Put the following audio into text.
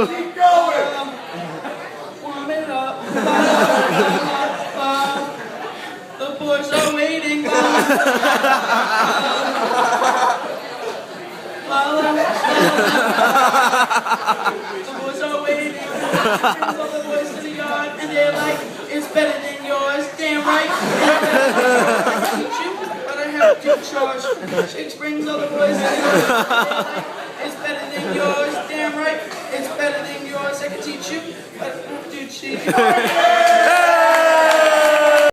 Keep going. Warm it up. The boys are waiting. The boys are waiting. Brings all the boys to the yard, and they're like, "It's better than yours." Damn right. I teach you, but I have to charge. Shakes brings all the boys to the yard, and they're like, "It's better than yours." Damn right. It's better than yours. I can teach you, but I have to cheat.